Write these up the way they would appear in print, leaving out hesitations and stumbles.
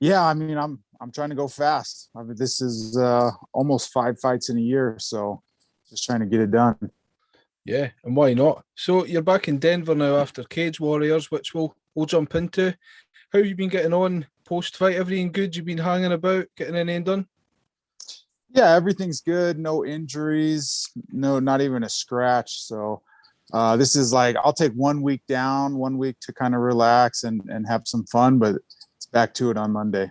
Yeah, I mean, I'm trying to go fast. I mean, this is almost 5 fights in a year, so just trying to get it done. Yeah, and why not? So you're back in Denver now after Cage Warriors, which we'll jump into. How have you been getting on post fight? Everything good? You've been hanging about, getting anything done? Yeah, everything's good. No injuries. No, not even a scratch. So this is like I'll take 1 week down, 1 week to kind of relax and have some fun, but it's back to it on Monday.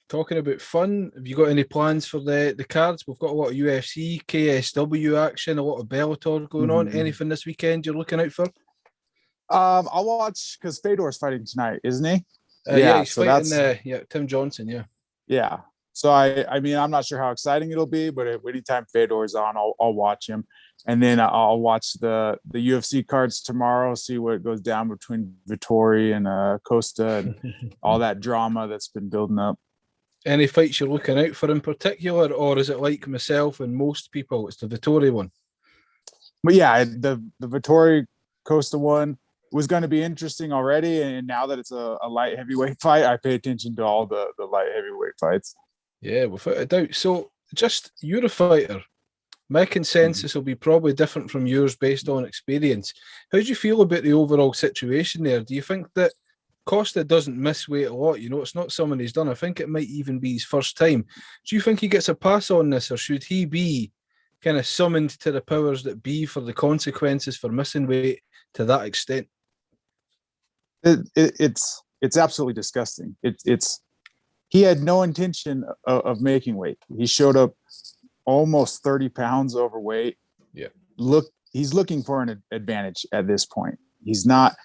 Talking about fun, have you got any plans for the cards? We've got a lot of UFC, KSW action, a lot of Bellator going on. Mhm. Anything this weekend you're looking out for? I'll watch because Fedor's fighting tonight, isn't he? Yeah, Yeah, he's so fighting. that's Tim Johnson. Yeah, yeah. So I mean, I'm not sure how exciting it'll be, but anytime Fedor's on, I'll watch him, and then I'll watch the UFC cards tomorrow, see what goes down between Vittori and Costa and all that drama that's been building up. any fights you're looking out for in particular, or is it like myself and most people, it's the Vittori one? But yeah, the Vittori Costa one was going to be interesting already, and now that it's a light heavyweight fight, I pay attention to all the light heavyweight fights. Yeah, without a doubt. So, just you're a fighter. My Mhm. consensus will be probably different from yours based on experience. How do you feel about the overall situation there? Do you think that Costa doesn't miss weight a lot? You know, it's not someone he's done. I think it might even be his first time. Do you think he gets a pass on this, or should he be kind of summoned to the powers that be for the consequences for missing weight to that extent? It's absolutely disgusting. It's he had no intention of making weight. He showed up almost 30 pounds overweight. Yeah. He's looking for an advantage at this point. He's not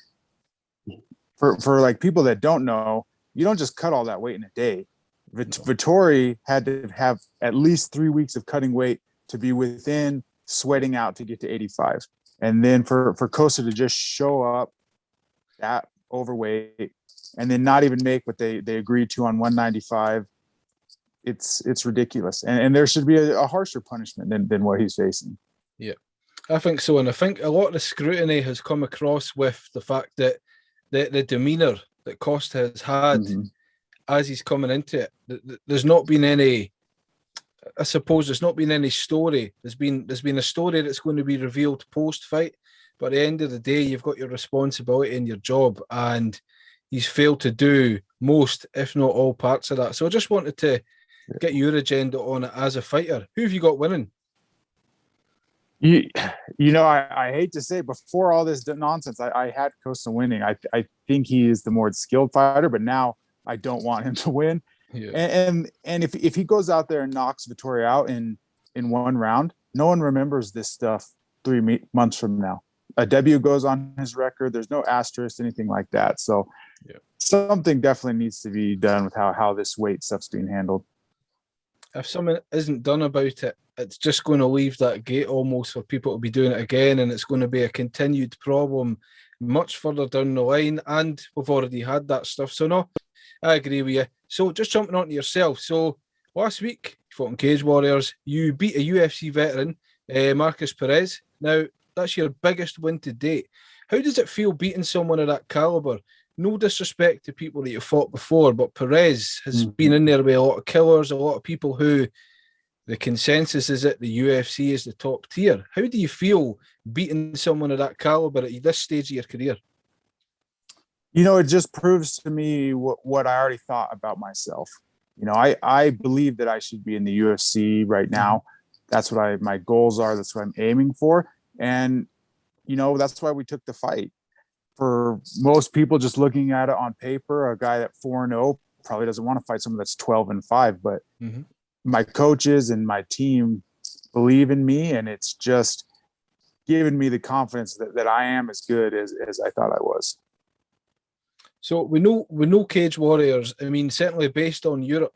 for like people that don't know, you don't just cut all that weight in a day. No. Vittori had to have at least 3 weeks of cutting weight to be within sweating out to get to 85. And then for Costa to just show up that overweight and then not even make what they agreed to on 195, it's ridiculous. And there should be a harsher punishment than what he's facing. Yeah. I think so. And I think a lot of the scrutiny has come across with the fact that the demeanour that Costa has had Mm-hmm. as he's coming into it, there's not been any. I suppose there's not been any story. There's been a story that's going to be revealed post fight, but at the end of the day, you've got your responsibility in your job, and he's failed to do most, if not all, parts of that. So I just wanted to get your agenda on it as a fighter. Who have you got winning? You, you know, I hate to say, before all this nonsense, I had Costa winning. I think he is the more skilled fighter, but now I don't want him to win. Yeah, And if he goes out there and knocks Vittoria out in one round, no one remembers this stuff 3 months from now. A W goes on his record. There's no asterisk, anything like that. So yeah. something definitely needs to be done with how this weight stuff's being handled. If something isn't done about it, it's just going to leave that gate almost for people to be doing it again, and it's going to be a continued problem much further down the line. And we've already had that stuff. So no, I agree with you. So just jumping on to yourself. So last week, you fought in Cage Warriors. You beat a UFC veteran, Marcus Perez. Now, that's your biggest win to date. How does it feel beating someone of that caliber? No disrespect to people that you fought before, but Perez has been in there with a lot of killers, a lot of people who the consensus is that the UFC is the top tier. How do you feel beating someone of that caliber at this stage of your career? You know, it just proves to me what I already thought about myself. You know, I believe that I should be in the UFC right now. That's what my goals are. That's what I'm aiming for. And, you know, that's why we took the fight. For most people just looking at it on paper, a guy at 4-0 probably doesn't want to fight someone that's 12-5. But my coaches and my team believe in me, and it's just given me the confidence that I am as good as I thought I was. So we know Cage Warriors. I mean, certainly based on Europe,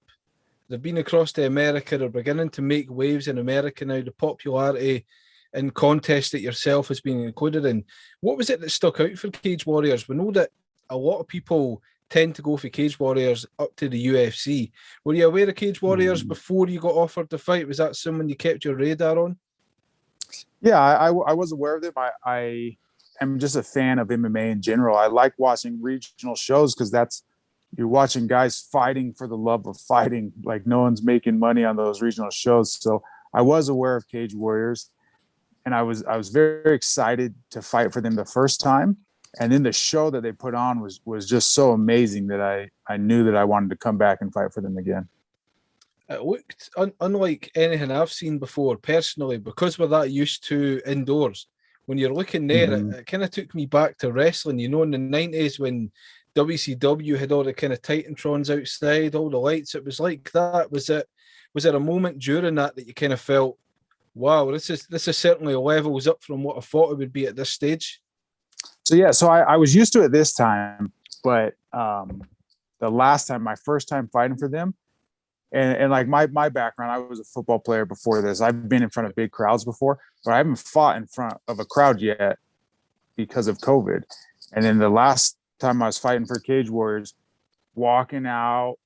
they've been across to America. They're beginning to make waves in America now. The popularity in contests that yourself has been included in. What was it that stuck out for Cage Warriors? We know that a lot of people tend to go for Cage Warriors up to the UFC. Were you aware of Cage Warriors before you got offered the fight? Was that someone you kept your radar on? Yeah, I was aware of them. I am just a fan of MMA in general. I like watching regional shows because that's you're watching guys fighting for the love of fighting. Like no one's making money on those regional shows. So I was aware of Cage Warriors, and I was very excited to fight for them the first time. And then the show that they put on was just so amazing that I knew that I wanted to come back and fight for them again. It looked unlike anything I've seen before personally, because we're that used to indoors. When you're looking there, Mm-hmm. it kind of took me back to wrestling, you know, in the 90s when WCW had all the kind of Titantrons outside, all the lights. It was like that. Was there a moment during that you kind of felt, wow, this is certainly levels up from what I thought it would be at this stage? So yeah, so I was used to it this time, but the last time, my first time fighting for them, and like my background, I was a football player before this. I've been in front of big crowds before, but I haven't fought in front of a crowd yet because of COVID. And then the last time I was fighting for Cage Warriors, walking out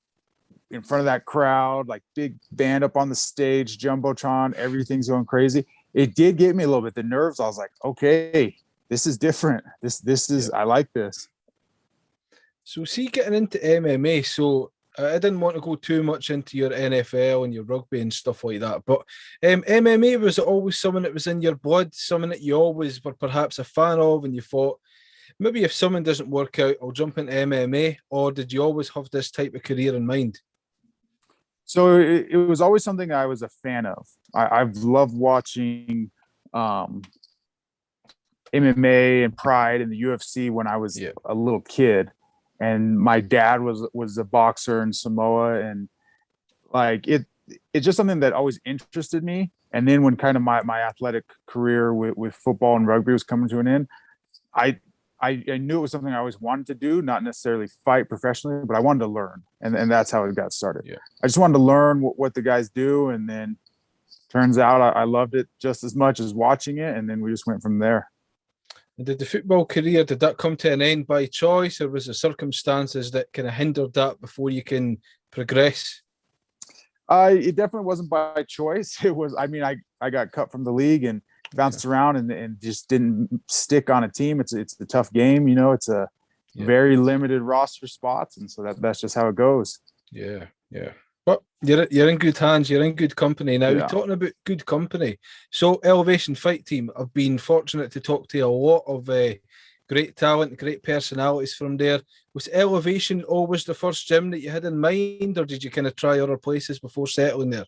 in front of that crowd, like big band up on the stage, jumbotron, everything's going crazy. It did get me a little bit. The nerves. I was like, okay, this is different. This is I like this. So, see, getting into MMA, so I didn't want to go too much into your NFL and your rugby and stuff like that, but MMA, was it always something that was in your blood, something that you always were perhaps a fan of, and you thought, maybe if someone doesn't work out, I'll jump into MMA, or did you always have this type of career in mind? So it was always something I was a fan of. I've loved watching MMA and Pride and the UFC when I was a little kid, and my dad was a boxer in Samoa, and like it's just something that always interested me. And then when kind of my athletic career with football and rugby was coming to an end, I I knew it was something I always wanted to do, not necessarily fight professionally, but I wanted to learn, and that's how it got started. Yeah. I just wanted to learn what the guys do, and then turns out I loved it just as much as watching it, and then we just went from there. And did the football career, did that come to an end by choice, or was there circumstances that kind of hindered that before you can progress? It definitely wasn't by choice. It was, I mean, I got cut from the league and bounced around and just didn't stick on a team. It's a tough game, you know. It's a very limited roster spots, and so that's just how it goes. Yeah, yeah. But you're in good hands. You're in good company now. Yeah. Talking about good company, so Elevation Fight Team, I've been fortunate to talk to a lot of great talent, great personalities from there. Was Elevation always the first gym that you had in mind, or did you kind of try other places before settling there?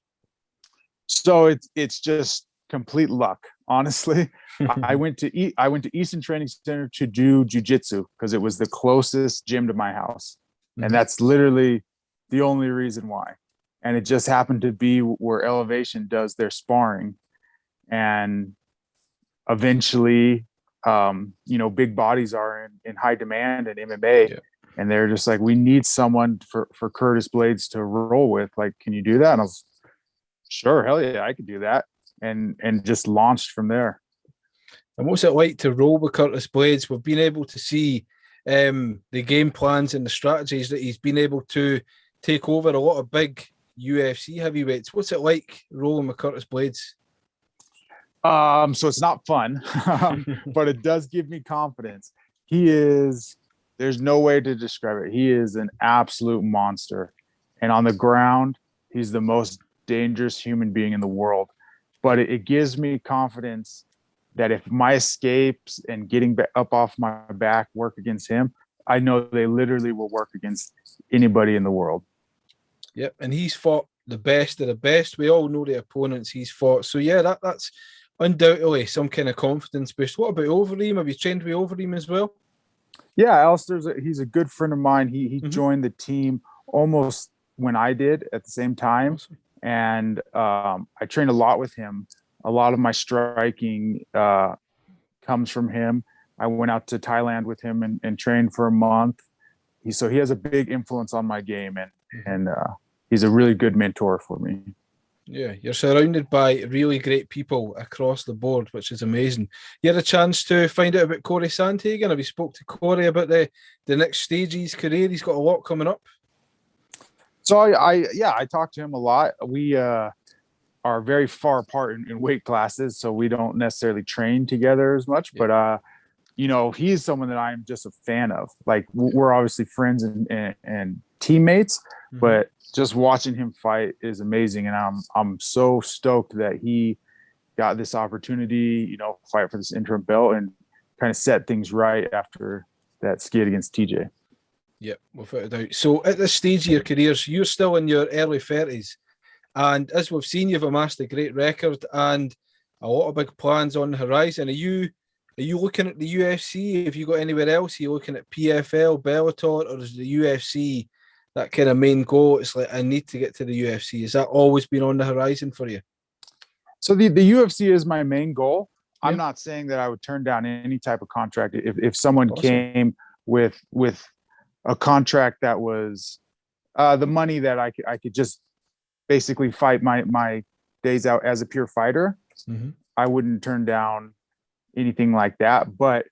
So it's just complete luck, honestly. I went to Easton Training Center to do jujitsu because it was the closest gym to my house, and that's literally the only reason why. And it just happened to be where Elevation does their sparring, and eventually, big bodies are in high demand in MMA, and they're just like, we need someone for Curtis Blaydes to roll with. Like, can you do that? And I was, sure, hell yeah, I could do that, and just launched from there. And what's it like to roll with Curtis Blaydes? We've been able to see the game plans and the strategies that he's been able to take over a lot of big UFC heavyweights. What's it like rolling with Curtis Blaydes? So it's not fun, but it does give me confidence. There's no way to describe it. He is an absolute monster. And on the ground, he's the most dangerous human being in the world. But it gives me confidence that if my escapes and getting up off my back work against him, I know they literally will work against anybody in the world. Yep, and he's fought the best of the best. We all know the opponents he's fought. So yeah, that's undoubtedly some kind of confidence boost. What about Overeem? Have you trained with Overeem as well? Yeah, he's a good friend of mine. He joined the team almost when I did at the same time. Awesome. And I trained a lot with him. A lot of my striking comes from him. I went out to Thailand with him and trained for a month. So he has a big influence on my game, and he's a really good mentor for me. Yeah, you're surrounded by really great people across the board, which is amazing. You had a chance to find out about Corey Sandhagen. Have you spoke to Corey about the next stage of his career? He's got a lot coming up. So I talked to him a lot. We are very far apart in weight classes, so we don't necessarily train together as much. Yeah. But he's someone that I'm just a fan of. Like we're obviously friends and teammates, but just watching him fight is amazing. And I'm so stoked that he got this opportunity, fight for this interim belt and kind of set things right after that skid against TJ. Yeah, without a doubt. So at this stage of your careers, you're still in your early 30s. And as we've seen, you've amassed a great record and a lot of big plans on the horizon. Are you looking at the UFC? Have you got anywhere else? Are you looking at PFL, Bellator, or is the UFC that kind of main goal? It's like, I need to get to the UFC. Has that always been on the horizon for you? So the UFC is my main goal. Yeah. I'm not saying that I would turn down any type of contract if someone Awesome. came with a contract that was the money that I could just basically fight my days out as a pure fighter. I wouldn't turn down anything like that, but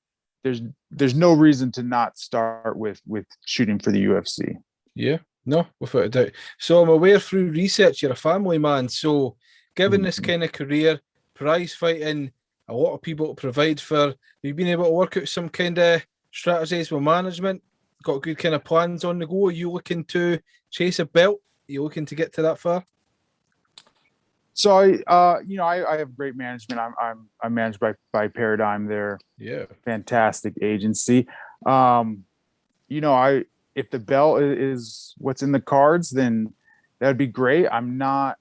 there's no reason to not start with shooting for the UFC. Yeah, no, without a doubt. So I'm aware through research you're a family man. So given this kind of career, prize fighting, a lot of people to provide for, have you been able to work out some kind of strategies with management? Got good kind of plans on the go? Are you looking to chase a belt? Are you looking to get to that far? So I have great management. I'm managed by Paradigm. They're fantastic agency. If the belt is what's in the cards, then that'd be great. I'm not,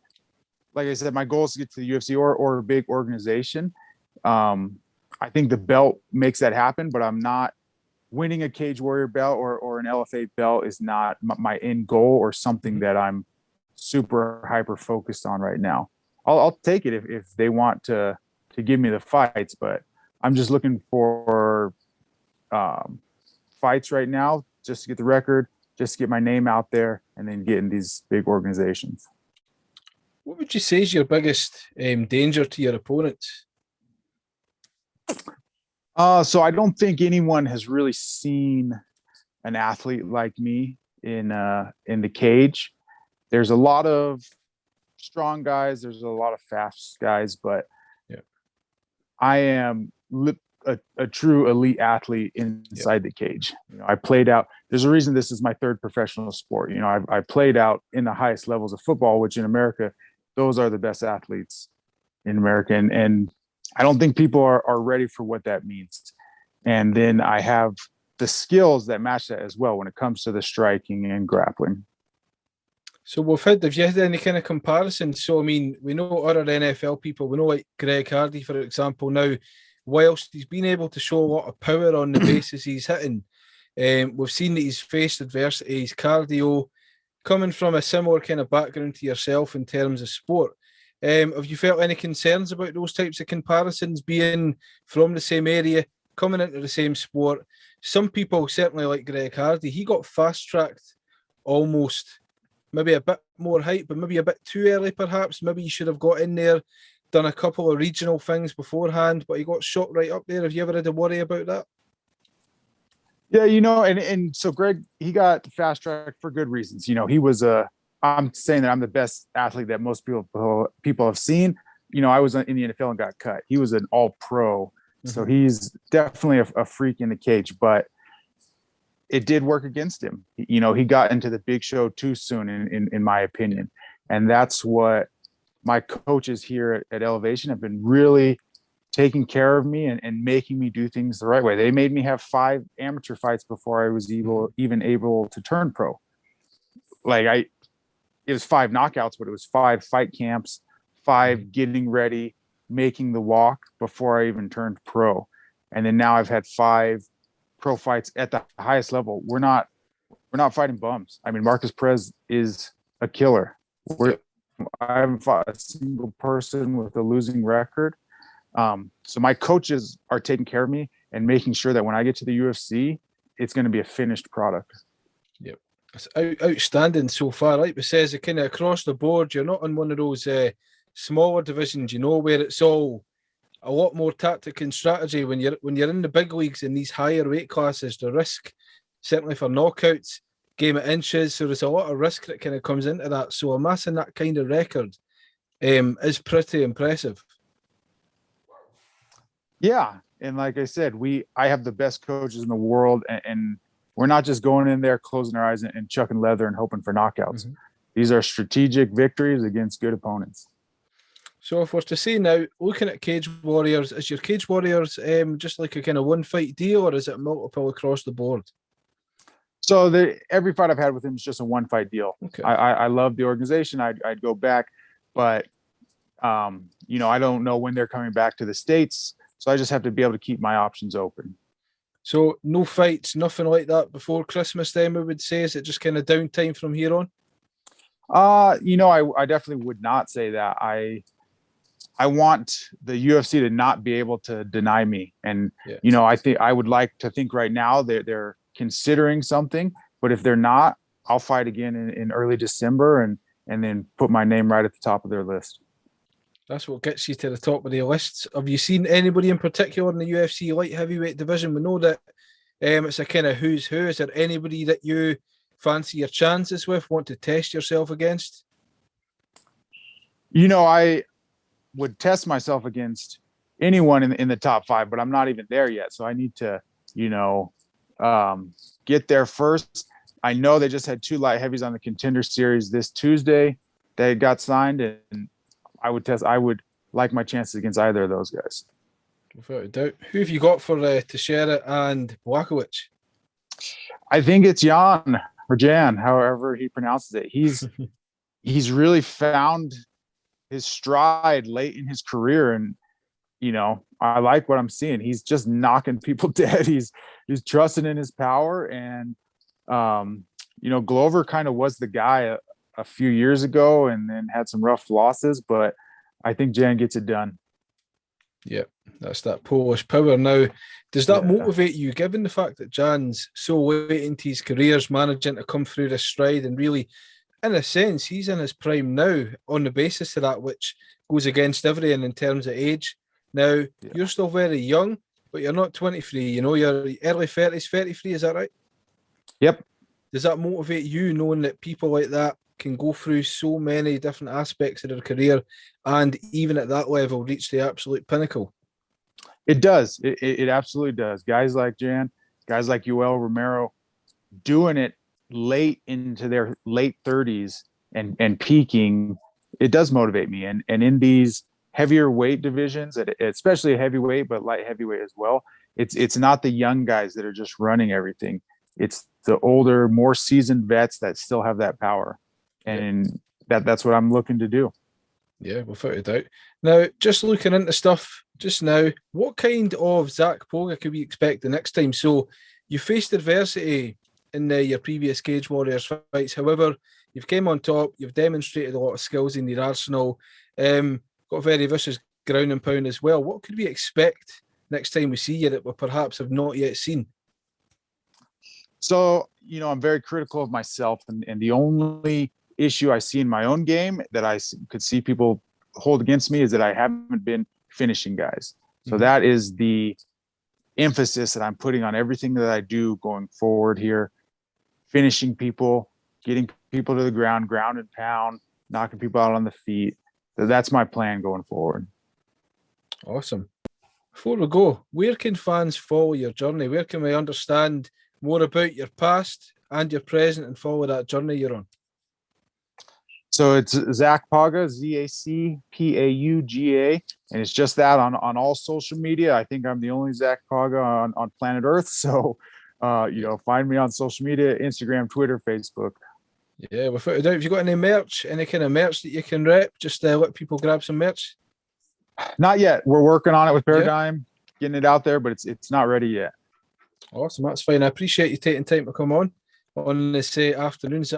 like I said, my goal is to get to the UFC or a big organization. I think the belt makes that happen, but I'm not winning a Cage Warrior belt or an LFA belt is not my end goal or something that I'm super hyper focused on right now. I'll take it if they want to give me the fights, but I'm just looking for fights right now, just to get the record, just to get my name out there, and then get in these big organizations. What would you say is your biggest danger to your opponents? So I don't think anyone has really seen an athlete like me in the cage. There's a lot of strong guys. There's a lot of fast guys, but I am a true elite athlete inside the cage. I played out. There's a reason this is my third professional sport. I played out in the highest levels of football, which in America, those are the best athletes in America. And I don't think people are ready for what that means. And then I have the skills that match that as well when it comes to the striking and grappling. So have you had any kind of comparison? So, I mean, we know other NFL people, we know like Greg Hardy, for example, now, whilst he's been able to show a lot of power on the bases he's hitting, we've seen that he's faced adversity, his cardio, coming from a similar kind of background to yourself in terms of sport. Have you felt any concerns about those types of comparisons, being from the same area, coming into the same sport? Some people, certainly like Greg Hardy, he got fast-tracked almost, maybe a bit more height, but maybe a bit too early, perhaps. Maybe he should have got in there, done a couple of regional things beforehand, but he got shot right up there. Have you ever had to worry about that? Yeah, and so Greg, he got fast tracked for good reasons. He was I'm saying that I'm the best athlete that most people have seen. I was in the NFL and got cut. He was an all pro. So he's definitely a freak in the cage, but it did work against him. He got into the big show too soon, in my opinion. And that's what my coaches here at Elevation have been really taking care of me and making me do things the right way. They made me have 5 amateur fights before I was even able to turn pro. It was 5 knockouts, but it was 5 fight camps, 5 getting ready, making the walk before I even turned pro. And then now I've had 5 pro fights at the highest level. We're not fighting bums. I mean, Marcus Perez is a killer. I haven't fought a single person with a losing record. So my coaches are taking care of me and making sure that when I get to the UFC, it's going to be a finished product. Yep. It's outstanding so far. Like we says, it kind of across the board, you're not in one of those smaller divisions, where it's all a lot more tactic and strategy. When you're in the big leagues in these higher weight classes, the risk, certainly for knockouts, game of inches, so there's a lot of risk that kind of comes into that. So amassing that kind of record is pretty impressive. Yeah, And like I said, I have the best coaches in the world, and we're not just going in there closing our eyes and chucking leather and hoping for knockouts. These are strategic victories against good opponents. So if we're to say now, looking at Cage Warriors, is your Cage Warriors just like a kind of one fight deal, or is it multiple across the board? So every fight I've had with him is just a one fight deal. Okay. I love the organization. I'd go back, but you know, I don't know when they're coming back to the States. So I just have to be able to keep my options open. So no fights, nothing like that before Christmas then, we would say? Is it just kind of downtime from here on? You know, I definitely would not say that. I want the UFC to not be able to deny me. And, you know, I would like to think right now they're considering something, but if they're not, I'll fight again in early December and then put my name right at the top of their list. That's what gets you to the top of the lists. Have you seen anybody in particular in the UFC light heavyweight division? We know that it's a kind of who's who. Is there anybody that you fancy your chances with, want to test yourself against? You know, I would test myself against anyone in the top 5, but I'm not even there yet. So I need to, you know, get there first. I know they just had 2 light heavies on the Contender Series this Tuesday. They got signed, and I would like my chances against either of those guys. Without a doubt. Who have you got for Teixeira and Blachowicz? I think it's Jan or Jan, however he pronounces it. He's really found his stride late in his career, and you know, I like what I'm seeing. He's just knocking people dead. He's trusting in his power, and you know, Glover kind of was the guy a few years ago and then had some rough losses, but I think Jan gets it done. Yeah, that's that Polish power. Now, does that motivate you, given the fact that Jan's so late into his career's managing to come through this stride, and really, in a sense, he's in his prime now on the basis of that, which goes against everything in terms of age. Now, you're still very young, but you're not 23. You know, you're early 30s, 33, is that right? Yep. Does that motivate you, knowing that people like that can go through so many different aspects of their career and even at that level reach the absolute pinnacle? It does. It absolutely does. Guys like Jan, guys like Yoel Romero doing it late into their late 30s and peaking, it does motivate me. And in these heavier weight divisions, especially a heavyweight, but light heavyweight as well, it's not the young guys that are just running everything. It's the older, more seasoned vets that still have that power. And that's what I'm looking to do. Yeah, without a doubt. Now, just looking into stuff just now, what kind of Zac Pauga could we expect the next time? So you faced adversity in your previous Cage Warriors fights. However, you've came on top. You've demonstrated a lot of skills in your arsenal. Got a very vicious ground and pound as well. What could we expect next time we see you that we perhaps have not yet seen? So, you know, I'm very critical of myself, and the only issue I see in my own game that I could see people hold against me is that I haven't been finishing guys. So that is the emphasis that I'm putting on everything that I do going forward here. Finishing people, getting people to the ground and pound, knocking people out on the feet. So that's my plan going forward. Awesome. Before we go, where can fans follow your journey? Where can we understand more about your past and your present and follow that journey you're on? So it's Zac Pauga, ZACPAUGA, and it's just that on all social media. I think I'm the only Zac Pauga on planet Earth. So, you know, find me on social media, Instagram, Twitter, Facebook. Yeah, without a doubt. Have you got any merch, any kind of merch that you can rep? Just let people grab some merch? Not yet. We're working on it with Paradigm, getting it out there, but it's not ready yet. Awesome. That's fine. I appreciate you taking time to come on this afternoon.